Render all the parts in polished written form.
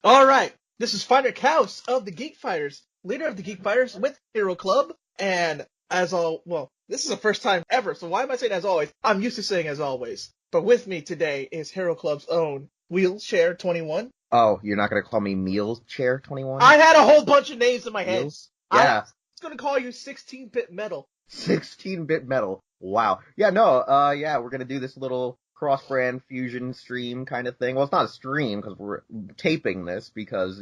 All right, this is Fighterxaos of the Geek Fighters, leader of the Geek Fighters with Hero Club, and this is the first time ever, so why am I saying as always? I'm used to saying as always. But with me today is Hero Club's own Wheelz Chair 21. Oh, you're not gonna call me Meals Chair 21? I had a whole bunch of names in my head. Meals? Yeah. I was gonna call you 16-bit metal. 16-bit metal. Wow. Yeah, we're gonna do this little cross-brand fusion stream kind of thing. Well, it's not a stream because we're taping this because,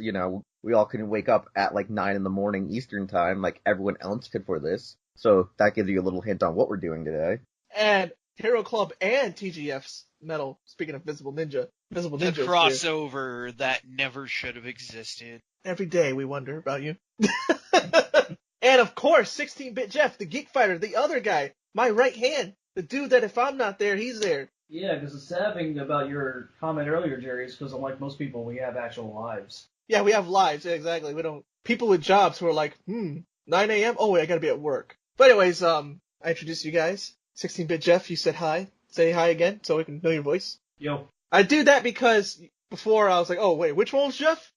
we all can wake up at like 9 in the morning Eastern time like everyone else could for this. So that gives you a little hint on what we're doing today. And Hero Club and TGF's metal, speaking of VisibleNinja. The crossover that never should have existed. Every day we wonder about you. And of course, 16-bit Jeff, the Geek Fighter, the other guy, my right hand, the dude that if I'm not there, he's there. Yeah, because the sad thing about your comment earlier, Jerry, is because unlike most people, we have actual lives. Yeah, we have lives, yeah, exactly. We don't. People with jobs who are like, 9 a.m. Oh wait, I gotta be at work. But anyways, I introduced you guys. 16-bit Jeff, you said hi. Say hi again so we can know your voice. Yo. I do that because before I was like, oh wait, which one was Jeff?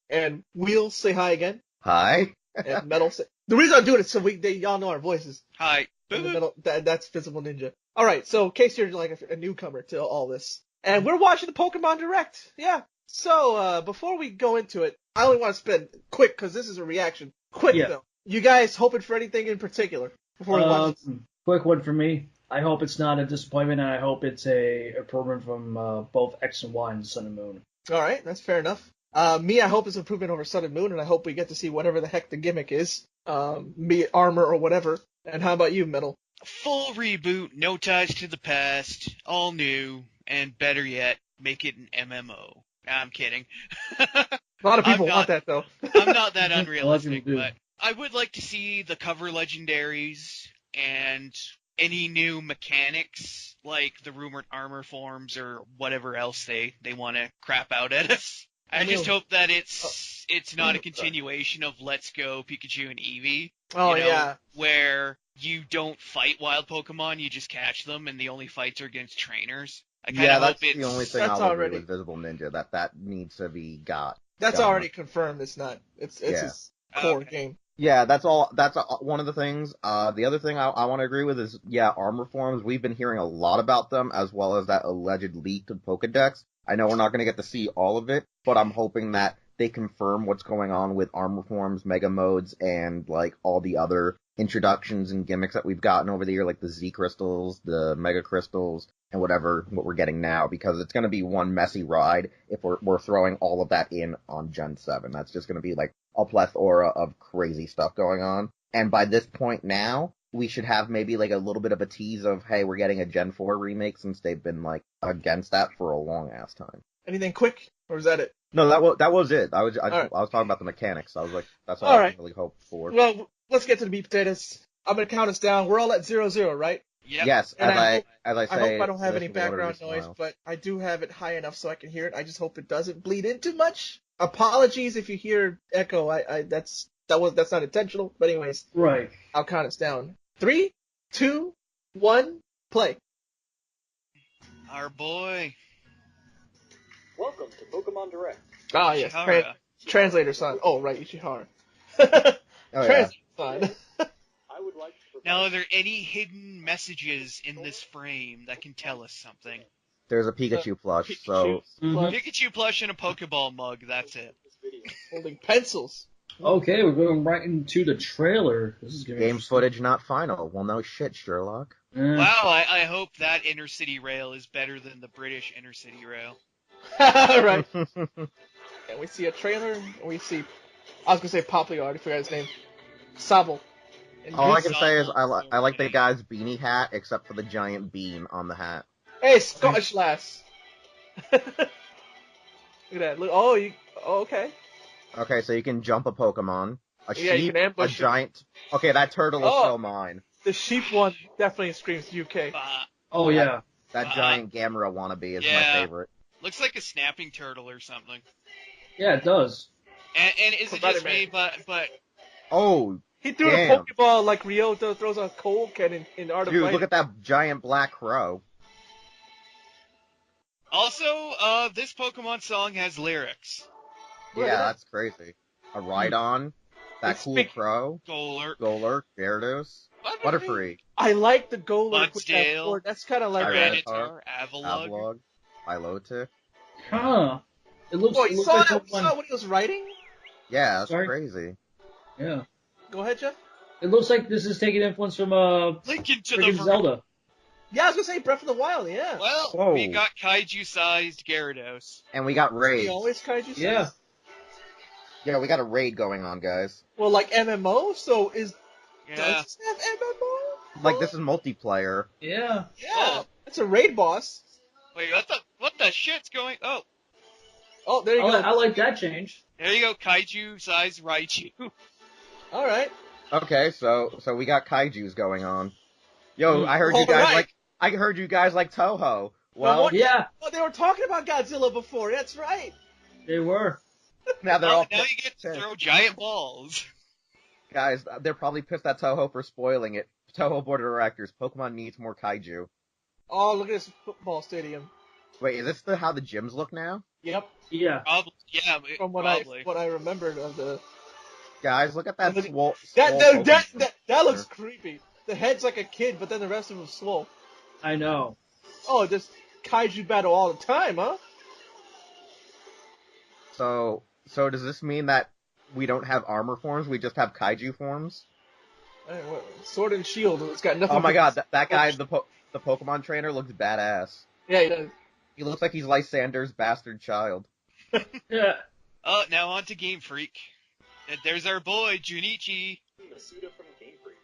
And Wheelz, say hi again. Hi. And Metal say. The reason I do it is so y'all know our voices. Hi. That's VisibleNinja. Alright, so in case you're like a newcomer to all this. And we're watching the Pokémon Direct. Yeah. So, before we go into it, I only want to spend quick, because this is a reaction. Quick, though. You guys hoping for anything in particular before we watch this? Quick one for me. I hope it's not a disappointment, and I hope it's a improvement from both X and Y and Sun and Moon. Alright, that's fair enough. Me, I hope it's improvement over Sun and Moon, and I hope we get to see whatever the heck the gimmick is. Be it armor or whatever. And how about you, Metal? Full reboot, no ties to the past, all new, and better yet, make it an MMO. Nah, I'm kidding. A lot of people want that, though. I'm not that unrealistic, but I would like to see the cover legendaries and any new mechanics, like the rumored armor forms or whatever else they want to crap out at us. I just hope that it's not a continuation of Let's Go Pikachu and Eevee. Where you don't fight wild Pokemon, you just catch them, and the only fights are against trainers. That's the only thing I'll agree with VisibleNinja, that needs to be got. That's already confirmed. It's not. It's his core game. Yeah, that's all. That's one of the things. The other thing I want to agree with is, armor forms. We've been hearing a lot about them, as well as that alleged leak to Pokedex. I know we're not going to get to see all of it, but I'm hoping that they confirm what's going on with armor forms, mega modes, and like all the other introductions and gimmicks that we've gotten over the year, like the Z crystals, the mega crystals, and what we're getting now, because it's going to be one messy ride if we're throwing all of that in on Gen 7. That's just going to be like a plethora of crazy stuff going on. And by this point now, we should have maybe like a little bit of a tease of, hey, we're getting a Gen 4 remake, since they've been like against that for a long ass time. Anything quick, or is that it? No, that was it. I was talking about the mechanics. I was like, that's all I really hoped for. Well, let's get to the meat potatoes. I'm gonna count us down. We're all at 0-0, right? Yep. Yes, I hope I don't have any background noise, but I do have it high enough so I can hear it. I just hope it doesn't bleed in too much. Apologies if you hear echo. That's not intentional. But anyways, right. I'll count us down. 3, 2, 1, play. Our boy. Welcome to Pokémon Direct. Ah, yes. Translator son. Oh, right, Ishihara. Translator son. I would like to now, are there any hidden messages in this frame that can tell us something? There's a Pikachu plush, Pikachu plush and a Pokeball mug, that's it. Holding pencils. Okay, we're going right into the trailer. This is game footage not final. Well, no shit, Sherlock. Wow, I hope that intercity rail is better than the British intercity rail. Right. And we see a trailer, and we see, I was going to say Poppy, I already forgot his name. Sable. All I can say is I like the guy's beanie hat, except for the giant bean on the hat. Hey, Scottish lass. Look at that. Look, okay. Okay, so you can jump a Pokemon. You can ambush a giant... Okay, that turtle is still mine. The sheep one definitely screams UK. That giant Gamera wannabe is my favorite. Looks like a snapping turtle or something. Yeah, it does. And is it just me, but... Oh, he threw a Pokeball like Ryoto throws a cold can in Art of Fighting. Dude, look at that giant black crow. Also, this Pokemon song has lyrics. Look at Yeah, that. that's crazy. A Rhydon, that It's cool big. crow, Golurk. Golurk, Gyarados, Butterfree, I like the Golurk with that Mudsdale. sword. That's kind of like Tyranitar, Avalugg. Avalugg, Pilotic. Huh. It looks. Oh, It you looks saw like that? You Pokemon. saw what he was writing? Yeah, that's Sorry? crazy. Yeah. Go ahead, Jeff. It looks like this is taking influence from Lincoln to the friggin' Zelda. Yeah, I was gonna say Breath of the Wild. Yeah. Well, Whoa. we got kaiju-sized Gyarados. And we got He raids. always kaiju. Yeah. Yeah, we got a raid going on, guys. Well, like MMO. So does Yeah. this have MMO? Like, this is multiplayer. Yeah. Yeah. It's a raid boss. Wait, what the shit's going? Oh, Oh, there you go. I like that change. there you go, kaiju-sized Raichu. All right. Okay, so we got kaijus going on. Yo, Hmm. I heard you All guys right. like TaJa. Well, Well, Yeah, Oh, they were talking about Godzilla before. That's right. they were. now they're Oh, all now you get to throw giant balls. guys. They're probably pissed at TaJa for spoiling it. TaJa board of directors. Pokemon needs more kaiju. Oh, look at this football stadium. Wait, is this how the gyms look now? Yep. Yeah. Probably, yeah, From what probably. I remembered of the Guys, look at that Look- swole. that looks creepy. The head's like a kid, but then the rest of him's swole. I know. Oh, just kaiju battle all the time, huh? So does this mean that we don't have armor forms? We just have kaiju forms? Sword and shield. It's got nothing. Oh my god, that guy, the Pokemon trainer, looks badass. Yeah, he does. He looks like he's Lysander's bastard child. Yeah. Oh, now on to Game Freak. And there's our boy, Junichi. Masuda from Game Freak.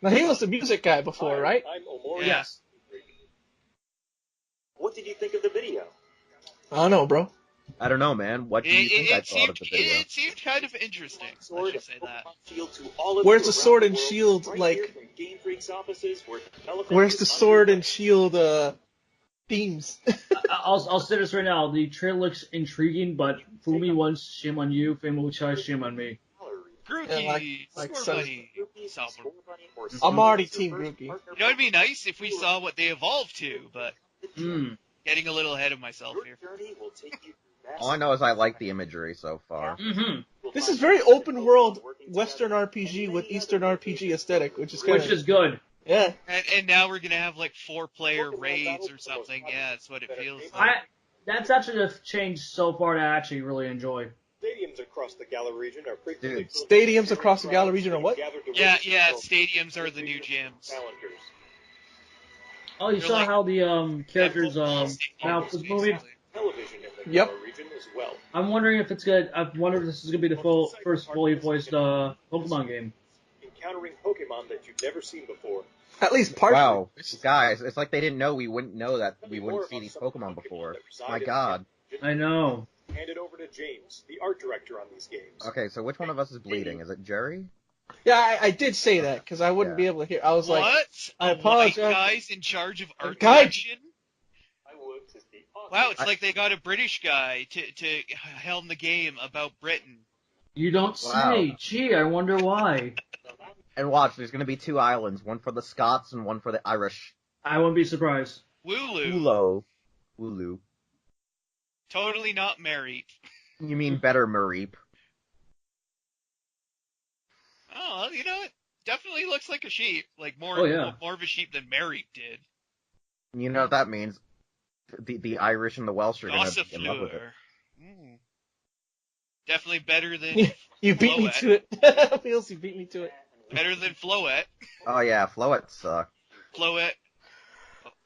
Now he was the music guy before, Hi, right? I'm Omori. Yeah. Yes. What did you think of the video? I don't know, bro. I don't know, man. What do you think I thought of the video? It seemed kind of interesting. I should say that. Shield to all of Where's you the around sword the and world, shield, right like- here from Game Freak's offices, where development Where's is the sword and underway. shield themes? I'll say this right now. The trailer looks intriguing, but Fumi wants shame on you, Femu shame on me. Grookey, Yeah, like Score some- Bunny, Salmon. I'm already Team Grookey. You know, it'd be nice if we saw what they evolved to, but Hmm. getting a little ahead of myself here. All I know is I like the imagery so far. Mm-hmm. This is very open world Western RPG with Eastern RPG aesthetic, which is kind Which is good. yeah. And now we're gonna have like 4-player raids or something. Yeah, that's what it feels like. That's actually a change so far that I actually really enjoy. Stadiums across the Galar region are frequently Dude. filled Stadiums with across the Galar region are what? gathered to Yeah, witness yeah, the stadiums are the new gyms. challengers. Oh, you They're saw like- how the characters now this movie. Television in the Yep. Galar region as well. I'm wondering if it's good. I wonder if this is gonna be the first fully voiced Pokemon game. Encountering Pokemon that you've never seen before. At least partially. Wow, guys, it's like they didn't know we wouldn't know that we wouldn't see these Pokemon before. My god. I know. Hand it over to James, the art director on these games. Okay, so which one of us is bleeding? Is it Jerry? Yeah, I did say that because I wouldn't be able to hear. I was like, What? I A apologize. white guy's in charge of art Guy- direction? I worked as the art Wow, it's like they got a British guy to helm the game about Britain. You don't Wow. say. Gee, I wonder why. And watch, there's gonna be 2 islands, one for the Scots and one for the Irish. I wouldn't be surprised. Wooloo. Wooloo. Totally not married. You mean better, Mareep. Oh, well, you know, it definitely looks like a sheep. Like more, Oh, yeah. more of a sheep than Married did. You know what that means? The Irish and the Welsh are gonna be in love with it. Gossifleur. Definitely better than you beat me Floette. to it. Feels you beat me to it. better than Floette. Oh yeah, Floette suck. Floette.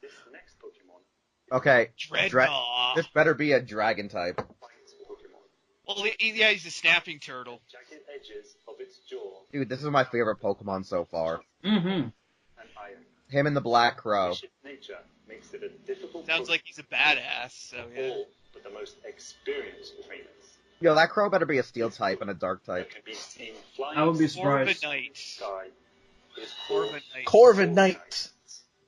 This next Pokemon Okay, Dreadnought. this better be a dragon type. finds Pokemon. Well, yeah, he's a snapping turtle. Jagged edges of its jaw Dude, this is my favorite Pokemon so far. Mm-hmm. and iron. Him and the Black Crow. Vicious nature makes it a difficult Sounds like he's a badass, so yeah. all with the most experienced trainers. Yo, that crow better be a steel type and a dark type. That can be seen flying I would be through surprised. Corviknight. the sky. It is Corviknight. Corviknight.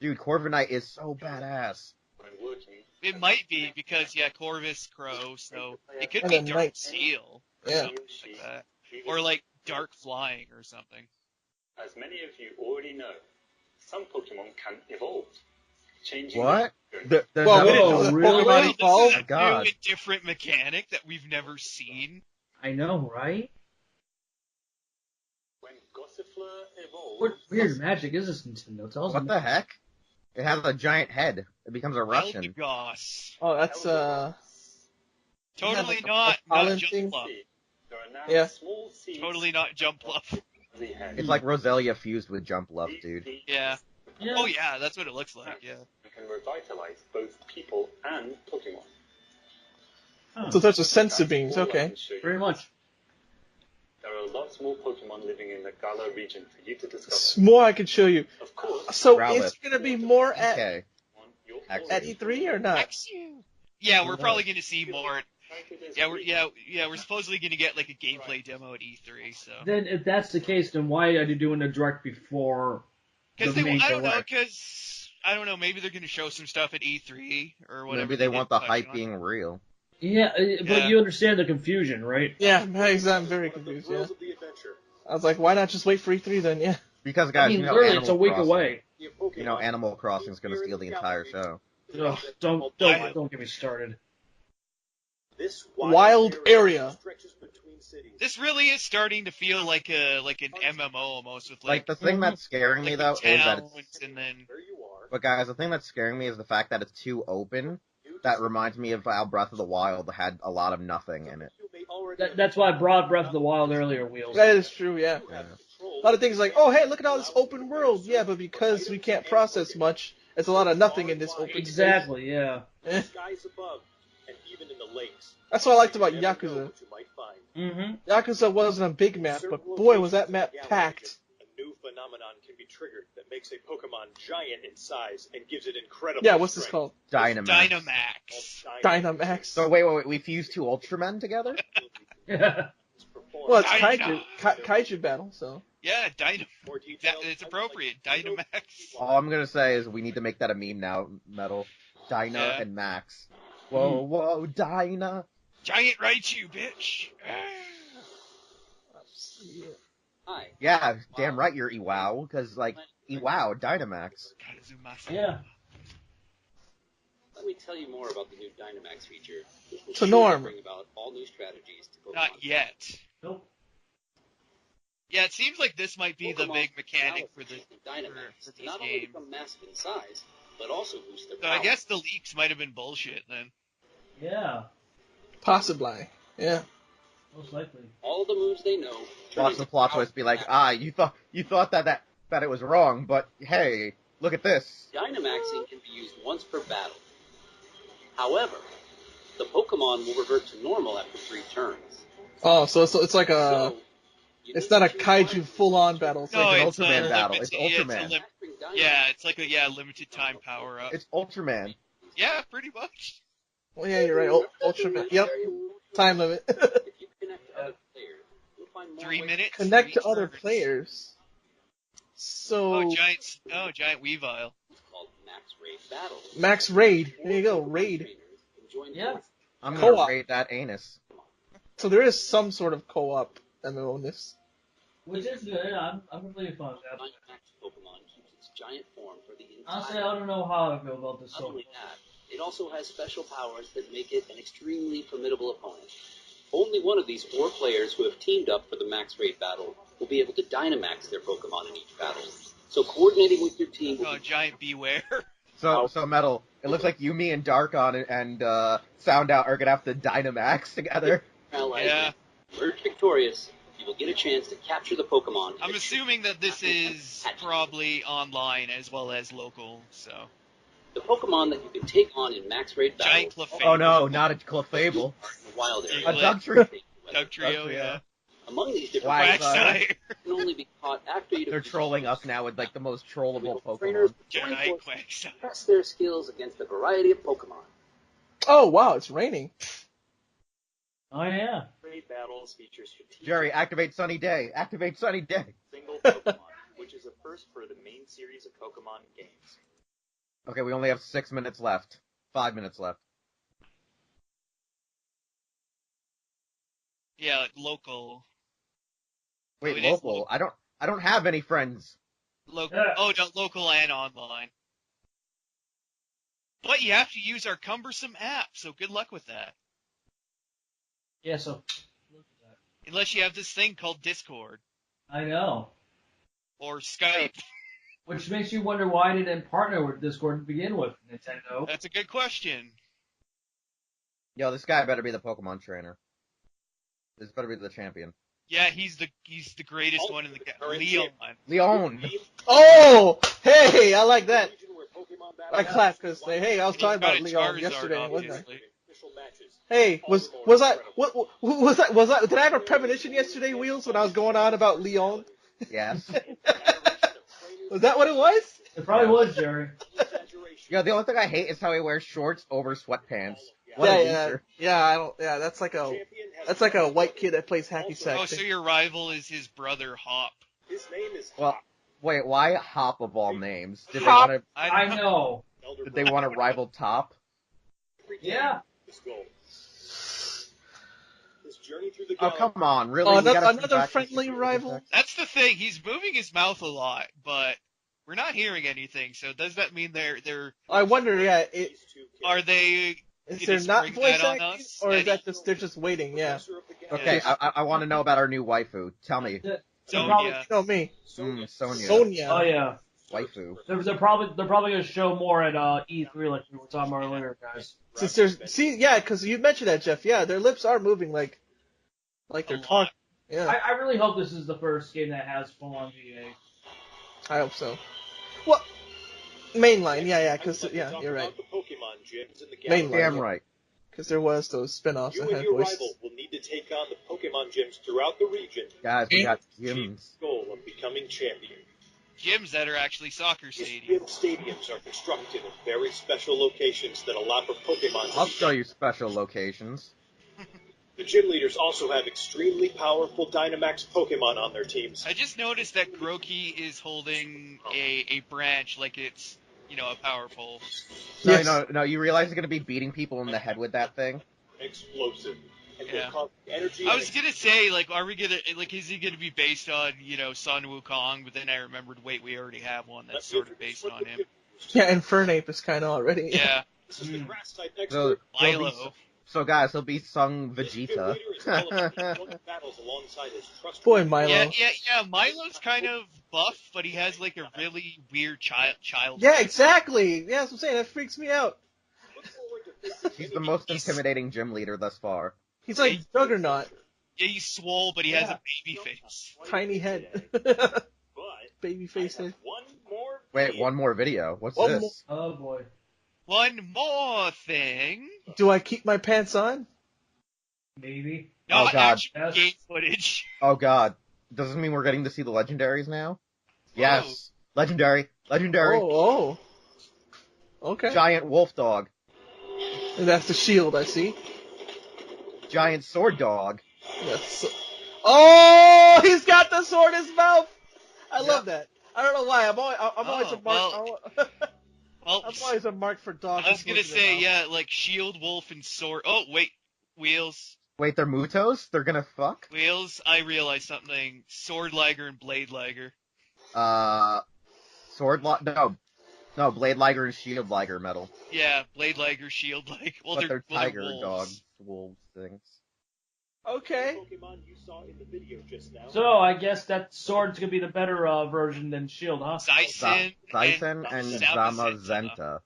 Dude, Corviknight is so badass. when working. It might be because, yeah, Corvus Crow, so it could And be a Dark knight. Steel. Yeah. Something like that. Or like Dark Flying or something. As many of you already know, some Pokemon can evolve, changing What? their Well, we didn't know Oh, that really? Pokemon Well, this evolved. is a God. new and different mechanic that we've never seen. I know, right? When Gossifleur evolves, What weird magic is this, Nintendo? Tell us. What the heck? It has a giant head. It becomes a Russian. Eldegoss. Oh, that's Totally like not pollen Jump thing. Bluff. there are now Yeah. small seeds Totally not Jump Bluff. the head. It's like Roselia fused with Jump Love, These dude. seeds Yeah. Yeah. Oh yeah, that's what it looks like. Yeah. can revitalize both people and Pokemon. Huh. So there's a sense of That's beings. all I Okay. can show you. Pretty much. There are lots more Pokemon living in the Galar region for you to discover. It's more I can show you. Of course, So Rowlet. is it gonna be more at Okay. your at E3 or not? Yeah, we're knows? probably gonna see more. Yeah, we're supposedly gonna get like a gameplay demo at E3. So. Then, if that's the case, then why are they doing a direct before Because the main I don't know. direct? Because I don't know. Maybe they're gonna show some stuff at E3 or whatever. Maybe they want the did touch hype on. being real. Yeah, but Yeah. you understand the confusion, right? Yeah, I'm very confused. Yeah. I was like, why not just wait for E3 then? Yeah. Because I guys, mean, you know, literally, Animal it's a week Crossing, away. You know, Animal Crossing is going to steal the entire show. Ugh, don't get me started. This Wild area. stretches between cities. This really is starting to feel like an MMO almost with Like, the thing that's scaring me, like though, the is that towns it's... and then There you are. But guys, the thing that's scaring me is the fact that it's too open. That reminds me of how Breath of the Wild had a lot of nothing in it. You may already That's why I brought Breath of the Wild earlier, Wheels. That is true. Yeah. Yeah. A lot of things like, oh hey, look at all this open world. Yeah, but because we can't process much, it's a lot of nothing in this open space. Exactly, yeah. Eh. skies above, and even in the lakes. That's what I liked about You never know Yakuza. what you might find. Mm-hmm. Yakuza wasn't a big map, but boy was that map packed. A new phenomenon can be triggered that makes a Pokemon giant in size and gives it incredible Yeah, what's this strength. called? Dynamax. Dynamax. Dynamax. So wait, we fused two Ultramen together? Well, it's Dyna- kaiju battle, so. Yeah, More details, it's appropriate. Dynamax. All I'm gonna say is we need to make that a meme now, Metal. Dyna Yeah. and Max. Whoa, Dyna. Giant Raichu, bitch. Hi. Yeah, damn right you're Iwao, because, like, Iwao, Dynamax. Yeah. Let me tell you more about the new Dynamax feature, which will So, surely Norm. bring about all new strategies to Pokemon. Not yet. Nope. Yeah, it seems like this might be the Pokemon big mechanic now for the with Dynamax for to these not only games. become massive in size, but also boost their So power. I guess the leaks might have been bullshit then. Yeah. Possibly. Yeah. Most likely. all the moves they know. turn Watch into the plot power twist be like, attacks. you thought that it was wrong, but hey, look at this. Dynamaxing can be used once per battle. However, the Pokemon will revert to normal after 3 turns. Oh, so it's like a. So, you It's need not a to choose kaiju wisely full-on to battle. It's No, like an it's Ultraman a battle. limited- It's Ultraman. Dynamax. Yeah, it's like a limited time power up. It's Ultraman. Yeah, pretty much. Well, yeah, you're right. Ultraman. Yep. Time limit. If you connect to other players, you'll find more 3 ways minutes. Connect 3 to other turns. players. So Oh, giant Weavile. called Max Raid Battle. Max Raid. There you go, Raid. Yeah. I'm gonna Co-op. rate that anus. So there is some sort of co-op MMO in this. Which is good. I'm completely fine with that. Dynamax Pokemon keeps its giant form for the Honestly, entire. I don't know how I feel about this Not so only that, it also has special powers that make it an extremely formidable opponent. Only one of these 4 players who have teamed up for the Max Raid battle will be able to Dynamax their Pokemon in each battle. So coordinating with your team will Oh, be giant Beware. So Metal, it looks like you, me, and Darkon and Sound Out are gonna have to Dynamax together. allies. Yeah. Emerge victorious, you will get a chance to capture the Pokemon. I'm assuming that this is probably online as well as local, so. The Pokemon that you can take on in Max Raid battle. Giant Clefable. Oh no, not a Clefable. in the wild area. A Dugtrio. Doug Trio, Dugtrio. yeah. Among these different Why, Pokemon can only be caught after you They're defeat trolling boss. us now with like the most trollable Trainers Pokemon. join Giant forces Quagsire. to test their skills against a variety of Pokemon. Oh wow, it's raining. Oh yeah. Raid battles feature strategic Jerry, activate Sunny Day. Activate Sunny Day. single Pokemon, which is a first for the main series of Pokemon games. Okay, we only have 6 minutes left. 5 minutes left. Yeah, like local. Wait, Oh, it is local. I don't have any friends. Local. Yeah. Oh, no, local and online. But you have to use our cumbersome app, so good luck with that. Yeah, so look at that. Unless you have this thing called Discord I know. or Skype. Which makes you wonder why they didn't partner with Discord to begin with, Nintendo. That's a good question. Yo, this guy better be the Pokemon trainer. This better be the champion. Yeah, he's the greatest one in the Leon. Leon! Oh, hey, I like that. I clap because hey, I was talking about Leon yesterday, wasn't I? Hey, was I did I have a premonition yesterday, Wheelz, when I was going on about Leon? Yes. Was that what it was? It probably was, Jerry. Yeah, the only thing I hate is how he wears shorts over sweatpants. That's like a white kid that plays hacky sack. Oh, so your rival is his brother Hop. His name is Well, wait, why Hop of all names? Did Hop. they want I know. to? Did they want to rival Top? Yeah. His goal. His journey through the Oh, galaxy. come on, really? Oh, We gotta another come back friendly to- rival? That's the thing. He's moving his mouth a lot, but we're not hearing anything. So does that mean they're I wonder, yeah, These two are they? is Did there he not spring voice that on acting, us? or is Eddie? that just they're just waiting? Yeah, Okay, I want to know about our new waifu. Tell me. Sonya. you know me, Sonya. Sonya. Oh yeah. Waifu. They're probably gonna show more at E3 like we were talking about earlier, guys. Since there's because you mentioned that, Jeff. Yeah, their lips are moving like they're A lot. talking. Yeah, I really hope this is the first game that has full-on VA. I hope so. Well, mainline, because you're right. The Pokemon gyms in the Mainline. galaxy. Damn yeah. right. Because there was those spin-offs You that and had your voices. rival will need to take on the Pokemon gyms throughout the region. Guys, we got Chief gyms. goal of becoming champion. Gyms that are actually soccer These stadiums. gym stadiums are constructed in very special locations that allow for Pokemon to I'll be show you special locations. The gym leaders also have extremely powerful Dynamax Pokemon on their teams. I just noticed that Groki is holding a branch like it's a power pole. Yes. No, you realize you're gonna be beating people in the head with that thing? Explosive. And Yeah. will cause energy. I was gonna say, are we gonna, is he gonna be based on, Sun Wukong? But then I remembered, wait, we already have one that's sort of based on him. Yeah, and Fernape is kind of already. Yeah, This is the grass type So, expert. Milo. so guys, he'll be sung This gym Vegeta. leader is developing battles alongside his trusted Boy, Milo. Yeah, Milo's kind of buff, but he has, a really weird child. Yeah, exactly. Yeah, that's what I'm saying. That freaks me out. Look forward to facing He's him the in most intimidating gym leader thus far. He's like Juggernaut. Yeah, he's swole, but he has a baby face. Tiny head. But Baby face head. one more Wait, video. one more video. What's One this? Oh boy. One more thing. Do I keep my pants on? Maybe. Not God. actual Yes. game footage. Oh god. Does this mean we're getting to see the legendaries now? Yes. Legendary. Legendary. Oh. Okay. Giant wolf dog. And that's the shield, I see. Giant sword dog. Yes. Oh, he's got the sword in his mouth. I love that. I don't know why. I'm always a mark. Well, I'm always a mark for dogs. I was gonna say, shield, wolf, and sword. Oh, wait, Wheelz. Wait, they're Mutos? They're gonna fuck? Wheelz, I realized something. Sword Liger and Blade Liger. No, Blade Liger and Shield Liger metal. Yeah, Blade Liger, Shield Liger. Well, But they're tiger wolves. dogs, wolves things. Okay. Pokemon you saw in the video just now. So I guess that sword's gonna be the better version than Shield, huh? Zaisen Zaisen and Zamazenta. Zamazenta.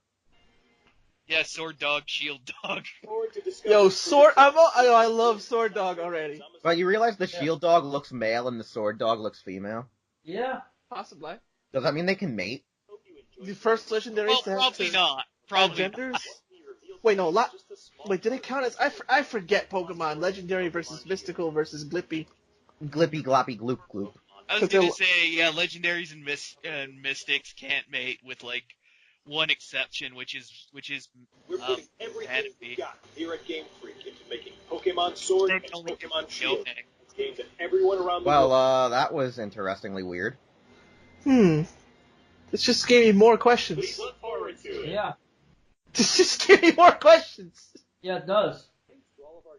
Yeah, Sword Dog, Shield Dog. Forward to discuss Yo, the sword. previous I love Sword Dog already. But you realize the Shield dog looks male and the Sword dog looks female? Yeah. Possibly. Does that mean they can mate? Hope you enjoyed The first legendary Well, to have probably to not. have Probably not. genders. He revealed Wait, no. just a small Wait, did it count as? I forget Pokemon. Legendary versus Mystical versus Glippy. Glippy gloppy gloop gloop. I was But gonna they'll- say, yeah, legendaries and mystics can't mate with one exception, which is We're putting everything Enemy. we got here at Game Freak into making Pokemon Sword and Only Pokemon Shield Yoheng. games that everyone around the world. Well, that was interestingly weird. This just gave me more Please questions. look forward to it. Yeah. This just gave me more questions. Yeah, it does.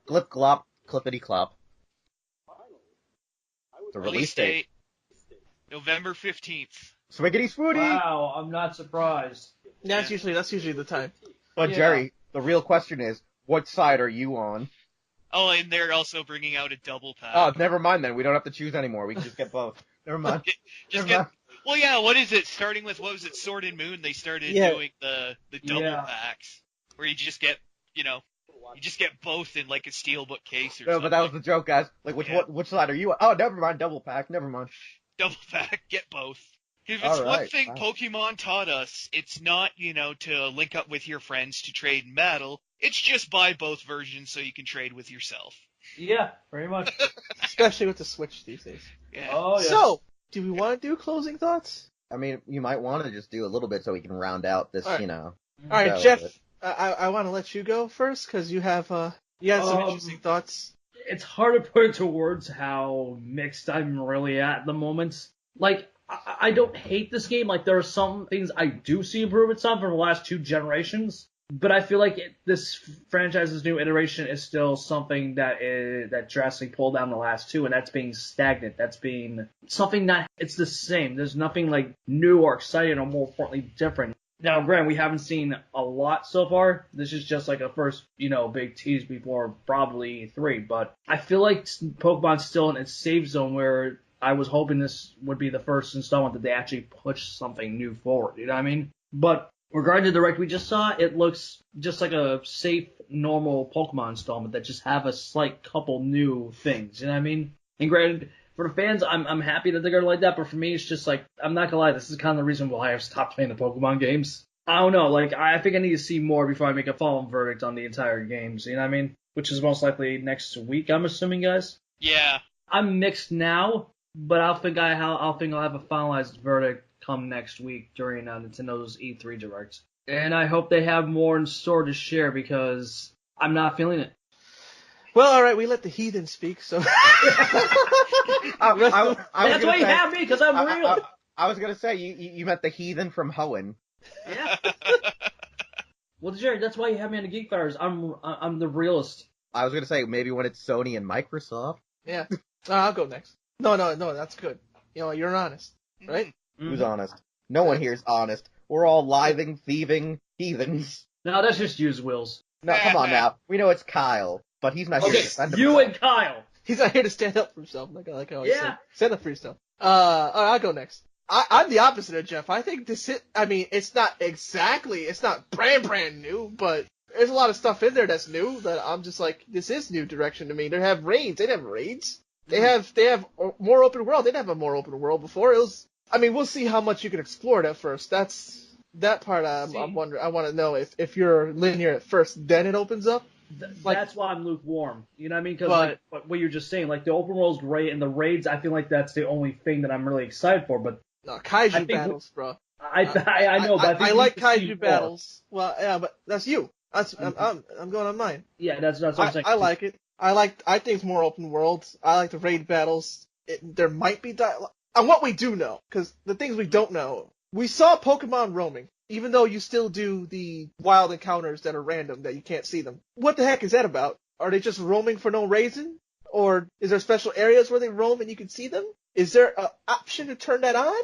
Glip glop, clippity clop. Finally, I would The like release date. November 15th. Swiggity swooty! Wow, I'm not surprised. That's usually the time. But Yeah. Jerry, the real question is, what side are you on? Oh, and they're also bringing out a double pack. Oh, never mind then. We don't have to choose anymore. We can just get both. Never mind. Well, yeah, what is it? Starting with, what was it, Sword and Moon, they started doing the double packs, where you just get, you just get both in like a steelbook case or something. No, but that was the joke, guys. Like, which side are you on? Oh, never mind. Double pack. Never mind. Double pack, get both. If it's one thing Pokemon taught us, it's not, to link up with your friends to trade in battle. It's just buy both versions so you can trade with yourself. Yeah, very much. Especially with the Switch these days. Yeah. Oh, yeah. So, do we want to do closing thoughts? I mean, you might want to just do a little bit so we can round out this, All right. All right, Jeff, I want to let you go first because you have some interesting thoughts. It's hard to put into words how mixed I'm really at the moment. Like, I don't hate this game. Like, there are some things I do see improvements on from the last 2 generations. But I feel like this franchise's new iteration is still something that drastically pulled down the last 2, and that's being stagnant. That's being something it's the same. There's nothing like new or exciting or more importantly different. Now, granted, we haven't seen a lot so far. This is just like a first, big tease before probably E3. But I feel like Pokemon's still in its safe zone where I was hoping this would be the first installment that they actually push something new forward. You know what I mean? But regarding the Direct we just saw, it looks just like a safe, normal Pokemon installment that just have a slight couple new things. You know what I mean? And granted, for the fans, I'm happy that they're going to like that, but for me, it's just like, I'm not going to lie, this is kind of the reason why I've stopped playing the Pokemon games. I don't know, like, I think I need to see more before I make a final verdict on the entire games, you know what I mean? Which is most likely next week, I'm assuming, guys? Yeah. I'm mixed now, but I'll think I'll have a finalized verdict come next week during Nintendo's E3 Direct. And I hope they have more in store to share because I'm not feeling it. Well, all right, we let the heathen speak, so... That's why you have me, because I'm real. I was going to say, you met the heathen from Hoenn. Yeah. Well, Jerry, that's why you have me on the Geek Fighters. I'm the realist. I was going to say, maybe when it's Sony and Microsoft. Yeah. I'll go next. No, that's good. You're honest, right? Mm-hmm. Who's honest? No one here is honest. We're all living, thieving heathens. No, that's just you, Wheelz. No, come on now. We know it's Kyle, but he's not here to defend himself. You and Kyle. He's not here to stand up for himself, like I always say. Yeah. Stand up for yourself. All right, I'll go next. I'm the opposite of Jeff. I think it's not brand new, but there's a lot of stuff in there that's new that I'm just like, this is new direction to me. They have raids. They didn't have raids. They have more open world. They didn't have a more open world before. We'll see how much you can explore it at first. That part I'm wondering. I want to know if you're linear at first, then it opens up. That's why I'm lukewarm. You know what I mean? Because what you're just saying, like the open world's great, and the raids, I feel like that's the only thing that I'm really excited for. But kaiju battles, bro. I know, but I like kaiju battles. Well, yeah, but that's you. I'm going on mine. Yeah, that's what I'm saying. I like it. I think it's more open world. I like the raid battles. There might be dialogue. And what we do know, because the things we don't know, we saw Pokemon roaming, even though you still do the wild encounters that are random, that you can't see them. What the heck is that about? Are they just roaming for no reason? Or is there special areas where they roam and you can see them? Is there an option to turn that on?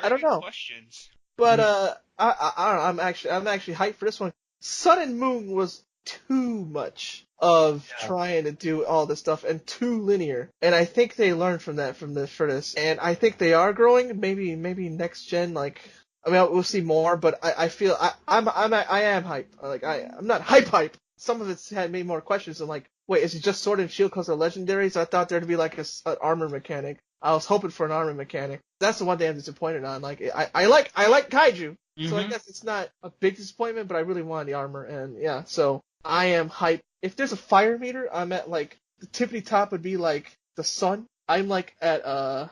I don't know. Questions. But I don't know. I'm actually hyped for this one. Sun and Moon was too much of trying to do all this stuff and too linear. And I think they learned from that for this. And I think they are growing. Maybe next gen, we'll see more, but I feel I am hype. I'm not hype. Some of it's had me more questions. I'm like, wait, is it just Sword and Shield because of legendaries? I thought there'd be like an armor mechanic. I was hoping for an armor mechanic. That's the one thing I'm disappointed on. Like, I like kaiju, so I guess it's not a big disappointment, but I really wanted the armor, and yeah, so I am hyped. If there's a fire meter, I'm at like the tippity top would be like the sun. I'm like at a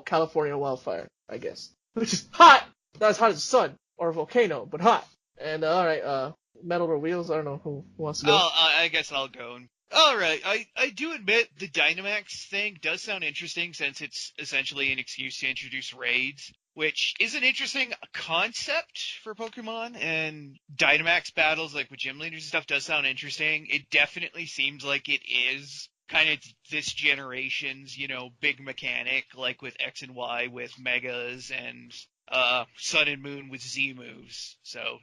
California wildfire, I guess, which is hot. Not as hot as the sun or a volcano, but hot. And all right, Metal or Wheelz? I don't know who wants to go. I guess I'll go. All right, I do admit the Dynamax thing does sound interesting since it's essentially an excuse to introduce raids, which is an interesting concept for Pokemon, and Dynamax battles like with gym leaders and stuff does sound interesting. It definitely seems like it is kind of this generation's, big mechanic, like with X and Y with Megas and Sun and Moon with Z moves. So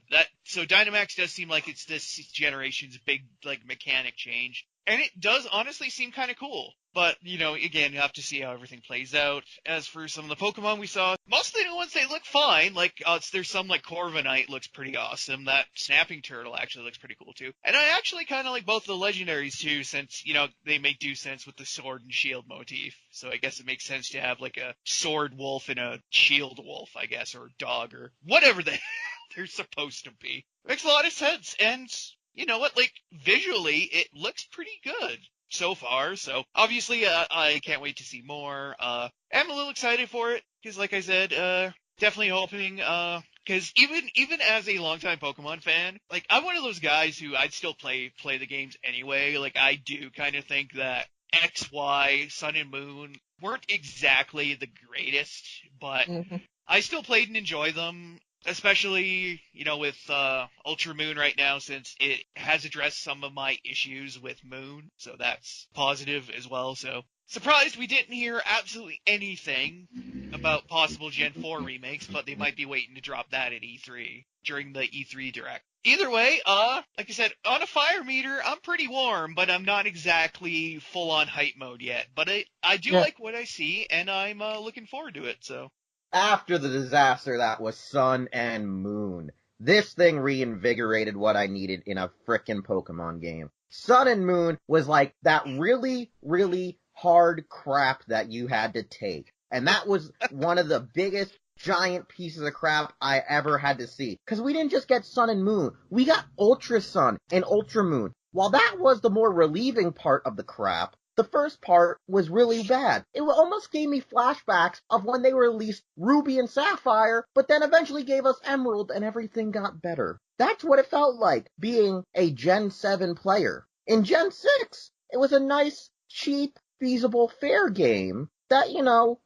Dynamax does seem like it's this generation's big mechanic change. And it does honestly seem kind of cool. But, again, you have to see how everything plays out. As for some of the Pokemon we saw, most of the new ones, they look fine. Like, there's some, like, Corviknight looks pretty awesome. That Snapping Turtle actually looks pretty cool, too. And I actually kind of like both the legendaries, too, since, they make do sense with the sword and shield motif. So I guess it makes sense to have, like, a sword wolf and a shield wolf, I guess, or dog, or whatever the hell they're supposed to be. Makes a lot of sense. And you know what? Like, visually, it looks pretty good so far. So, obviously, I can't wait to see more. I'm a little excited for it, because, like I said, definitely hoping, because even as a longtime Pokemon fan, like, I'm one of those guys who I'd still play the games anyway. Like, I do kind of think that X, Y, Sun and Moon weren't exactly the greatest, but I still played and enjoy them. Especially, with Ultra Moon right now, since it has addressed some of my issues with Moon, so that's positive as well. So, surprised we didn't hear absolutely anything about possible Gen 4 remakes, but they might be waiting to drop that at E3, during the E3 Direct. Either way, like I said, on a fire meter, I'm pretty warm, but I'm not exactly full-on hype mode yet. But I do like what I see, and I'm looking forward to it, so. After the disaster that was Sun and Moon, this thing reinvigorated what I needed in a frickin' Pokemon game. Sun and Moon was like that really, really hard crap that you had to take. And that was one of the biggest giant pieces of crap I ever had to see. Because we didn't just get Sun and Moon, we got Ultra Sun and Ultra Moon. While that was the more relieving part of the crap, the first part was really bad. It almost gave me flashbacks of when they released Ruby and Sapphire, but then eventually gave us Emerald and everything got better. That's what it felt like, being a Gen 7 player. In Gen 6, it was a nice, cheap, feasible, fair game that,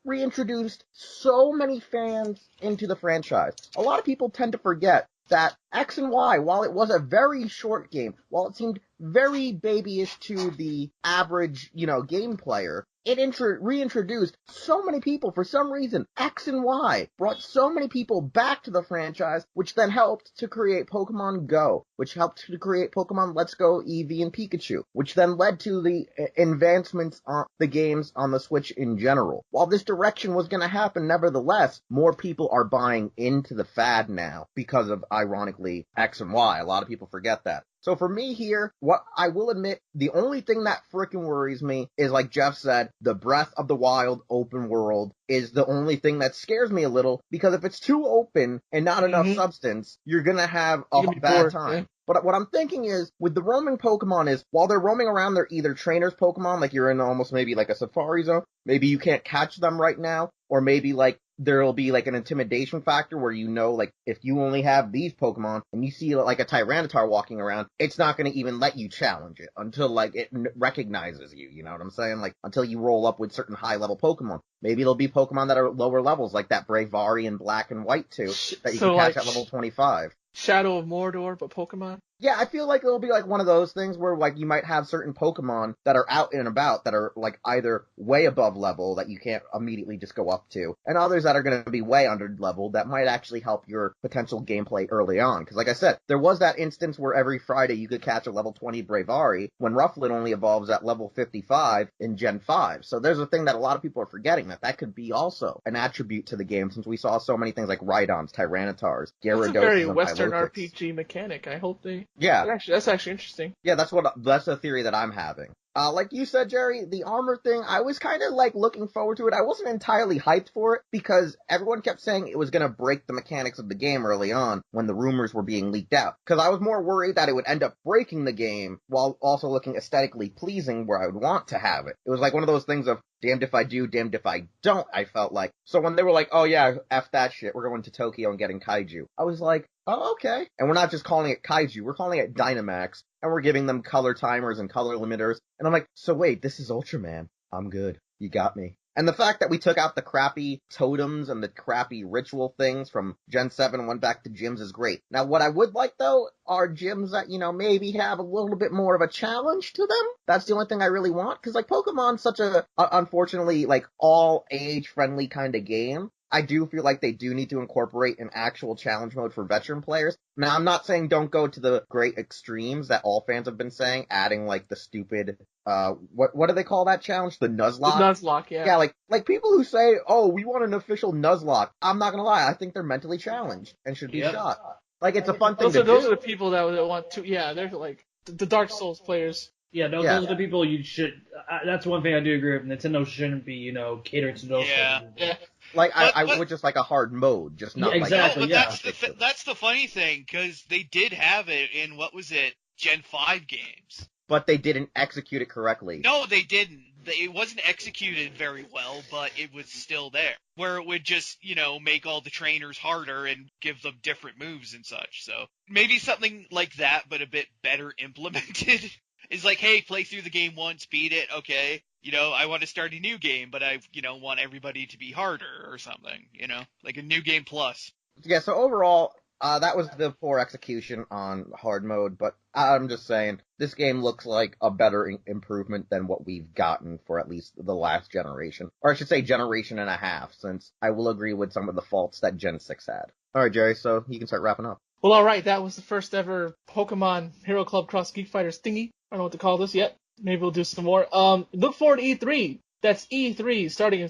reintroduced so many fans into the franchise. A lot of people tend to forget that X and Y, while it was a very short game, while it seemed very babyish to the average, game player, it reintroduced so many people for some reason. X and Y brought so many people back to the franchise, which then helped to create Pokemon Go, which helped to create Pokemon Let's Go, Eevee, and Pikachu, which then led to the advancements on the games on the Switch in general. While this direction was going to happen, nevertheless, more people are buying into the fad now because of, ironically, X and Y. A lot of people forget that. So for me here, what I will admit, the only thing that frickin' worries me is, like Jeff said, the Breath of the Wild open world is the only thing that scares me a little, because if it's too open and not enough substance, you're gonna have a bad time. Yeah. But what I'm thinking is, with the roaming Pokemon is, while they're roaming around, they're either trainers Pokemon, like you're in almost maybe like a safari zone, maybe you can't catch them right now, or maybe like there'll be like an intimidation factor where like if you only have these Pokemon and you see like a Tyranitar walking around, it's not going to even let you challenge it until like it recognizes you, you know what I'm saying? Like until you roll up with certain high level Pokemon. Maybe there'll be Pokemon that are lower levels, like that Bravari in Black and White too, that you can catch at level 25. Shadow of Mordor, but Pokemon? Yeah, I feel like it'll be like one of those things where like you might have certain Pokemon that are out and about that are like either way above level that you can't immediately just go up to, and others that are going to be way under level that might actually help your potential gameplay early on. Because like I said, there was that instance where every Friday you could catch a level 20 Bravari when Rufflet only evolves at level 55 in Gen 5. So there's a thing that a lot of people are forgetting, that could be also an attribute to the game, since we saw so many things like Rhydons, Tyranitars, Gyarados, That's a very and Western Pilotis. RPG mechanic. I hope they... Yeah. That's actually interesting. Yeah, that's the theory that I'm having. Like you said, Jerry, the armor thing, I was kind of like looking forward to it. I wasn't entirely hyped for it because everyone kept saying it was going to break the mechanics of the game early on when the rumors were being leaked out. Because I was more worried that it would end up breaking the game while also looking aesthetically pleasing where I would want to have it. It was like one of those things of damned if I do, damned if I don't, I felt like. So when they were like, oh yeah, F that shit, we're going to Tokyo and getting Kaiju, I was like, oh, okay. And we're not just calling it Kaiju, we're calling it Dynamax, and we're giving them color timers and color limiters. And I'm like, so wait, this is Ultraman. I'm good. You got me. And the fact that we took out the crappy totems and the crappy ritual things from Gen 7 and went back to gyms is great. Now, what I would like, though, are gyms that, maybe have a little bit more of a challenge to them. That's the only thing I really want. Because, like, Pokemon's such a, unfortunately, like, all-age-friendly kind of game I do feel like they do need to incorporate an actual challenge mode for veteran players. Now, I'm not saying don't go to the great extremes that all fans have been saying, adding like the stupid, what do they call that challenge? The Nuzlocke? The Nuzlocke, yeah. Yeah, like people who say, oh, we want an official Nuzlocke. I'm not gonna lie, I think they're mentally challenged and should be shot. Like, it's a fun thing to do. Those are the people that want to, yeah, they're like the Dark Souls players. Yeah, those are the people you should. That's one thing I do agree with. Nintendo shouldn't be, catering to those. Yeah. Like, I would just like a hard mode, just not exactly, like... That's the funny thing, because they did have it in, what was it, Gen 5 games. But they didn't execute it correctly. No, they didn't. It wasn't executed very well, but it was still there. Where it would just, make all the trainers harder and give them different moves and such. So maybe something like that, but a bit better implemented. It's like, hey, play through the game once, beat it, okay. I want to start a new game, but I, want everybody to be harder or something, like a new game plus. Yeah, so overall, that was the poor execution on hard mode, but I'm just saying, this game looks like a better improvement than what we've gotten for at least the last generation. Or I should say generation and a half, since I will agree with some of the faults that Gen 6 had. Alright, Jerry, so you can start wrapping up. Well, alright, that was the first ever Pokemon Hero Club Cross Geek Fighters thingy. I don't know what to call this yet. Maybe we'll do some more. Look forward to E3. That's E3 starting in...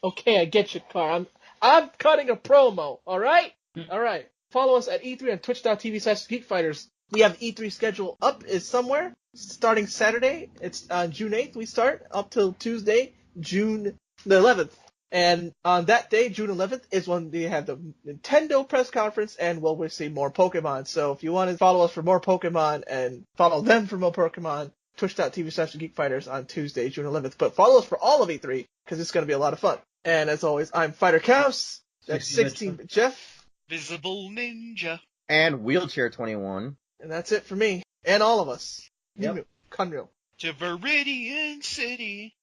Okay, I get you, Car. I'm cutting a promo, alright? Alright. Follow us at E3 on twitch.tv/Geek Fighters. We have E3 schedule up is somewhere. Starting Saturday. It's on June 8th we start. Up till Tuesday, June the 11th. And on that day, June 11th, is when they have the Nintendo press conference, and we'll see more Pokemon. So if you want to follow us for more Pokemon and follow them for more Pokemon, twitch.tv/Geek Fighters on Tuesday, June 11th. But follow us for all of E3, because it's going to be a lot of fun. And as always, I'm Fighterxaos. That's 16-bit Jeff. VisibleNinja. And Wheelchair 21. And that's it for me. And all of us. Yep. Conreal. To Viridian City.